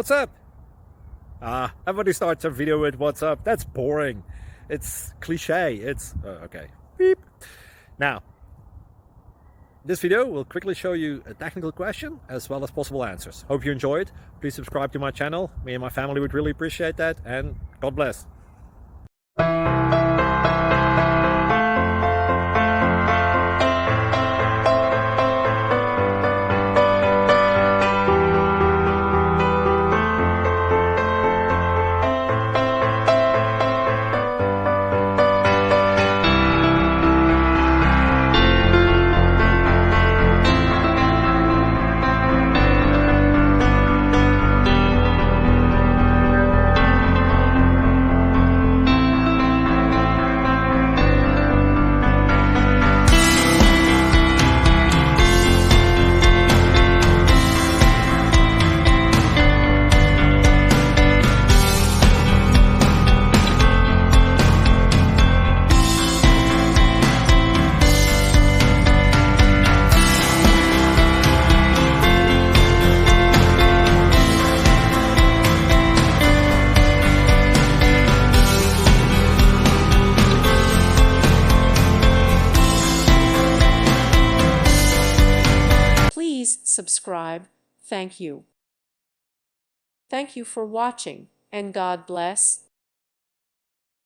what's up? Everybody starts a video with what's up. That's boring. It's cliche. It's okay. Beep. Now, this video will quickly show you a technical question as well as possible answers. Hope you enjoyed. Please subscribe to my channel. Me and my family would really appreciate that, and God bless. Please subscribe. Thank you. Thank you for watching, and God bless.